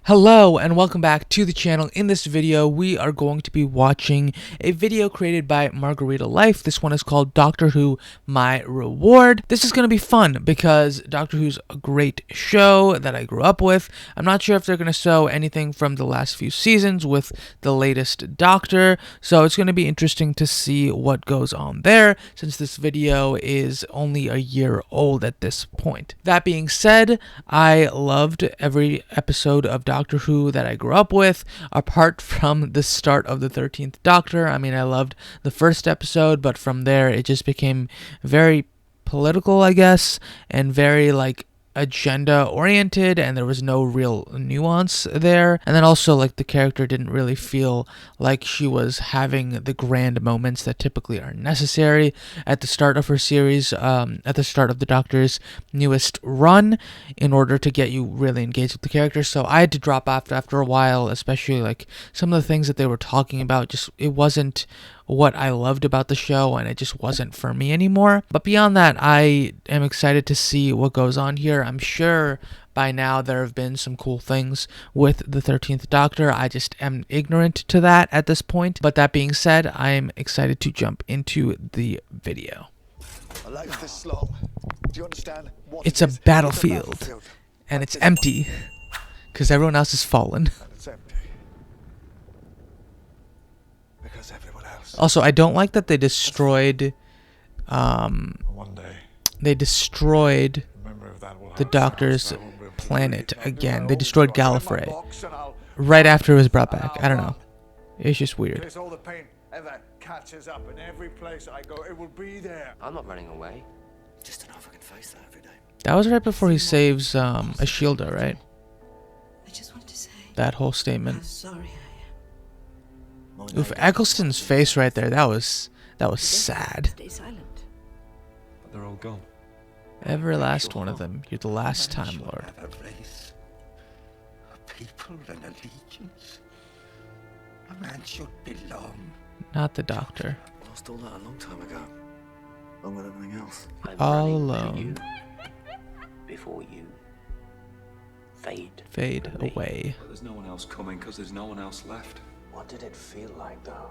Hello and welcome back to the channel. In this video, we are going to be watching a video created by Margarita Life. This one is called Doctor Who, My Reward. This is going to be fun because Doctor Who's a great show that I grew up with. I'm not sure if they're going to show anything from the last few seasons with the latest Doctor, so it's going to be interesting to see what goes on there since this video is only a year old at this point. That being said, I loved every episode of Doctor Who that I grew up with, apart from the start of the 13th Doctor. I mean, I loved the first episode, but from there it just became very political, I guess, and very agenda oriented, and there was no real nuance there. And then also the character didn't really feel like she was having the grand moments that typically are necessary at the start of her series, at the start of the Doctor's newest run, in order to get you really engaged with the character. So I had to drop off after a while, especially some of the things that they were talking about, just it wasn't what I loved about the show, and it just wasn't for me anymore. But beyond that, I am excited to see what goes on here. I'm sure by now there have been some cool things with the 13th Doctor. I just am ignorant to that at this point. But that being said, I'm excited to jump into the video. Life this long. Do you understand what It's a battlefield, and it's empty because everyone else has fallen. And it's empty. Because everyone else. Also, I don't like that they destroyed One day, they destroyed remember if that will the happen, Doctor's so we'll be able to planet read it. again. They destroyed Gallifrey Box and I'll right after it was brought back. I don't know. It's just weird. kiss all the pain ever catches up, and every place I go, it will be there. I'm not running away. Just to know if I can face that every day. That was right before he saves Ashilda, right? I just wanted to say That whole how statement. sorry I am. Oof, Eccleston's face right there. That was sad. Stay silent. But they're all gone. Every last one of them. You're the last Time Lord. Have a race, a people, and allegiance. A man should belong. Not the Doctor. Lost all that a long time ago. Along with everything else. I'm All running to alone. you before you Fade away. But there's no one else coming because there's no one else left. What did it feel like, though?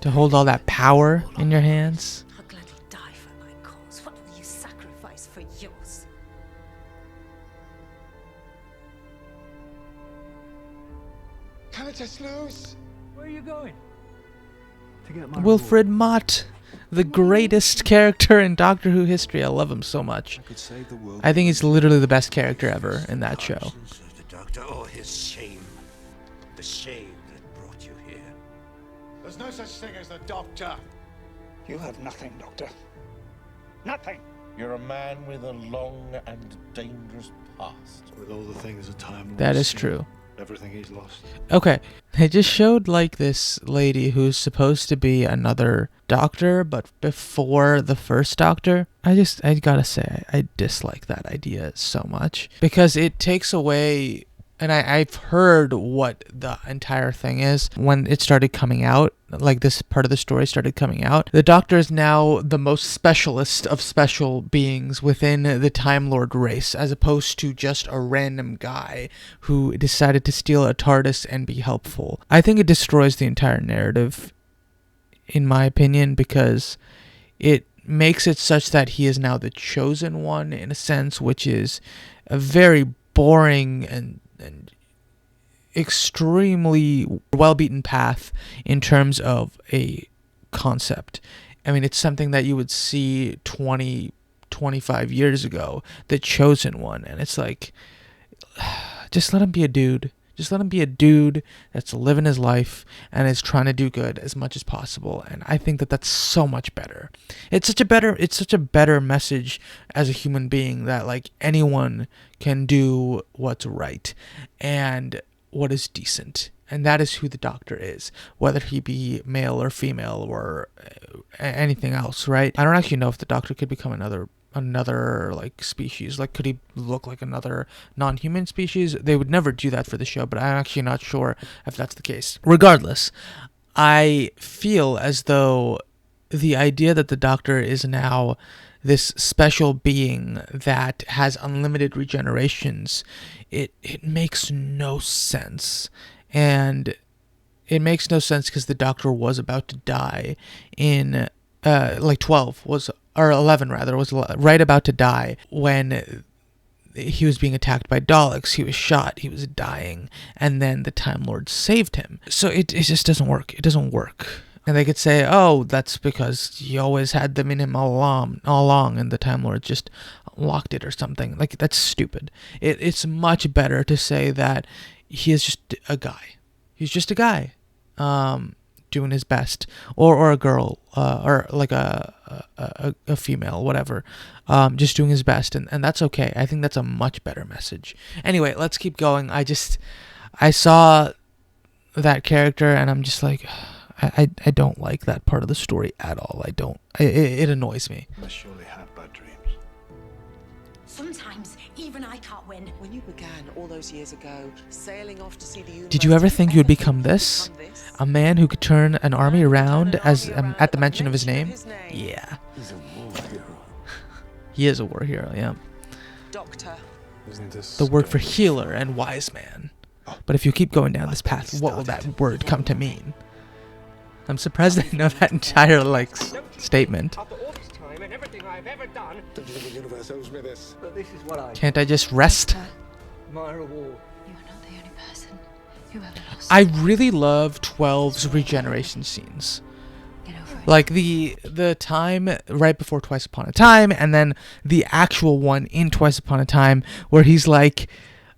To hold all that power in your hands. I'll gladly die for my cause. What will you sacrifice for yours? Can I just lose? Where are you going? Wilfred Mott, the greatest character in Doctor Who history. I love him so much. I could save the world. I think he's literally the best character ever in that show. Absence of the Doctor or his shame. The shame that brought you here. There's no such thing as the Doctor. You have nothing, Doctor. Nothing. You're a man with a long and dangerous past. With all the things that time That Lord's is seen, true. Everything he's lost. Okay, they just showed this lady who's supposed to be another Doctor, but before the first Doctor. I gotta say, I dislike that idea so much because it takes away, and I've heard what the entire thing is when it started coming out, this part of the story started coming out. The Doctor is now the most specialist of special beings within the Time Lord race, as opposed to just a random guy who decided to steal a TARDIS and be helpful. I think it destroys the entire narrative, in my opinion, because it makes it such that he is now the chosen one, in a sense, which is a very boring and extremely well-beaten path in terms of a concept. I mean, it's something that you would see 25 years ago, the chosen one, and it's just let him be a dude. Just let him be a dude that's living his life and is trying to do good as much as possible. And I think that that's so much better. It's such a better message as a human being that anyone can do what's right and what is decent. And that is who the Doctor is, whether he be male or female or anything else, right? I don't actually know if the Doctor could become another species. Could he look like another non-human species? They would never do that for the show, but I'm actually not sure if that's the case. Regardless, I feel as though the idea that the Doctor is now this special being that has unlimited regenerations it makes no sense. And it makes no sense because the Doctor was about to die in, like 12 was, or 11 rather, was right about to die when he was being attacked by Daleks. He was shot, he was dying, and then the Time Lord saved him. So it just doesn't work. It doesn't work. And they could say, oh, that's because he always had them in him all along, and the Time Lord just locked it or something. Like, that's stupid. It's much better to say that he is just a guy. He's just a guy, doing his best, or a girl, or like a female, whatever, just doing his best, and that's okay. I think that's a much better message. Anyway, let's keep going. I saw that character, and I'm just like, I don't like that part of the story at all. I don't. It annoys me. I surely had bad dreams. Sometimes even I can't win. When you began all those years ago, sailing off to see the universe, Did you ever think you would become this? A man who could turn an army around as at the mention of his name? Yeah. He's a war hero. He is a war hero, yeah. Doctor. Isn't this The word for healer and wise man. But if you keep going down this path, what will that word come to mean? I'm surprised I know that entire, like, statement. After all this time and everything I've ever done, the universe owes me this? but this is what I Can't I just rest? my reward. You are not the only person who ever lost. I really love 12's regeneration scenes. Get over it. Like the time right before Twice Upon a Time, and then the actual one in Twice Upon a Time where he's like,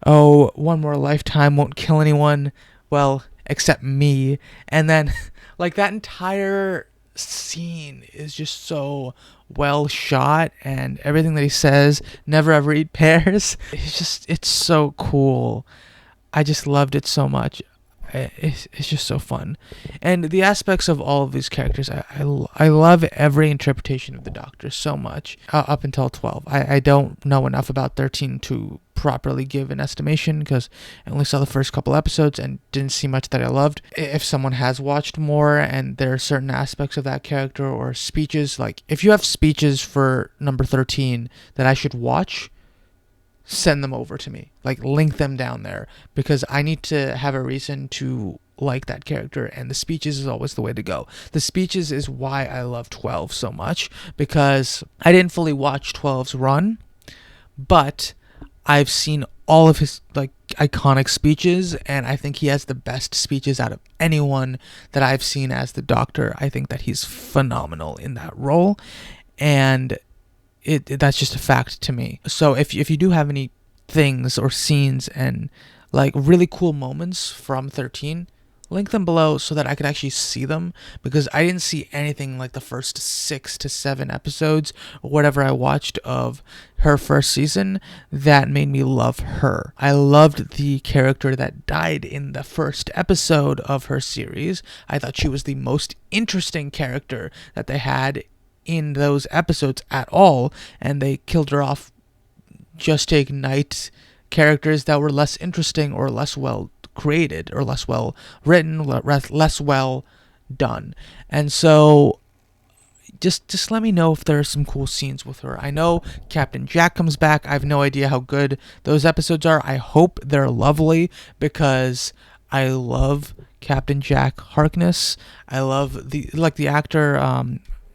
oh, one more lifetime won't kill anyone, well, except me. And then, like, that entire scene is just so well shot, and everything that he says, never ever eat pears, it's so cool. I just loved it so much. It's just so fun. And the aspects of all of these characters, I love every interpretation of the Doctor so much, up until 12. I don't know enough about 13 to properly give an estimation, because I only saw the first couple episodes and didn't see much that I loved. If someone has watched more and there are certain aspects of that character or speeches, like if you have speeches for number 13 that I should watch, send them over to me, like link them down there, because I need to have a reason to like that character, and the speeches is always the way to go. The speeches is why I love 12 so much, because I didn't fully watch 12's run, but I've seen all of his like iconic speeches, and I think he has the best speeches out of anyone that I've seen as the Doctor. I think that he's phenomenal in that role, and that's just a fact to me. So if you do have any things or scenes and like really cool moments from 13, link them below so that I could actually see them, because I didn't see anything like the first 6 to 7 episodes or whatever I watched of her first season that made me love her. I loved the character that died in the first episode of her series. I thought she was the most interesting character that they had in those episodes at all, and they killed her off just to ignite characters that were less interesting or less well created or less well written, less well done. And so just let me know if there are some cool scenes with her. I know Captain Jack comes back. I have no idea how good those episodes are. I hope they're lovely, because I love Captain Jack Harkness. I love the actor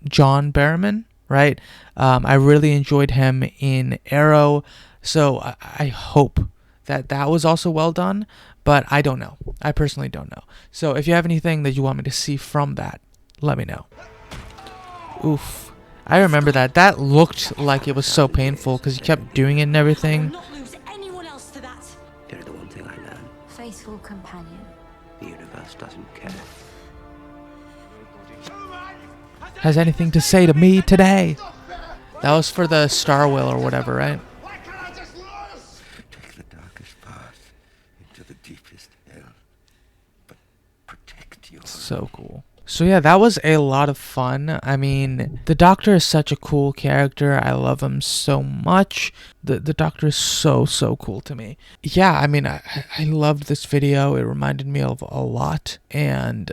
John Barrowman, right? I really enjoyed him in Arrow, so I hope that was also well done, but I don't know. I personally don't know. So if you have anything that you want me to see from that, let me know. Oof. I remember that. That looked like it was so painful because he kept doing it and everything. Not lose anyone else to that. You're the one thing I learned. Faithful companion. The universe doesn't care. Has anything to say to me today? That was for the Star Wheel or whatever, right? Why can't I just lose? Take the darkest path into the deepest hell, but protect your... So cool. So yeah, that was a lot of fun. I mean, the Doctor is such a cool character. I love him so much. The Doctor is so cool to me. Yeah, I mean, I loved this video. It reminded me of a lot, and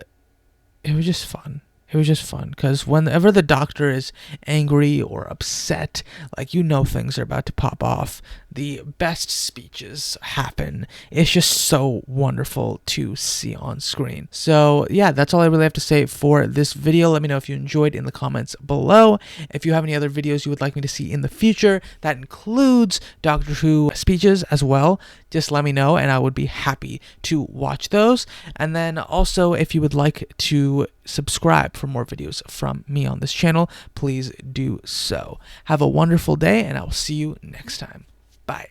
it was just fun. It was just fun because whenever the Doctor is angry or upset, like, you know, things are about to pop off. The best speeches happen. It's just so wonderful to see on screen. So yeah, that's all I really have to say for this video. Let me know if you enjoyed in the comments below. If you have any other videos you would like me to see in the future that includes Doctor Who speeches as well, just let me know and I would be happy to watch those. And then also, if you would like to subscribe for more videos from me on this channel, please do so. Have a wonderful day and I will see you next time. Bye.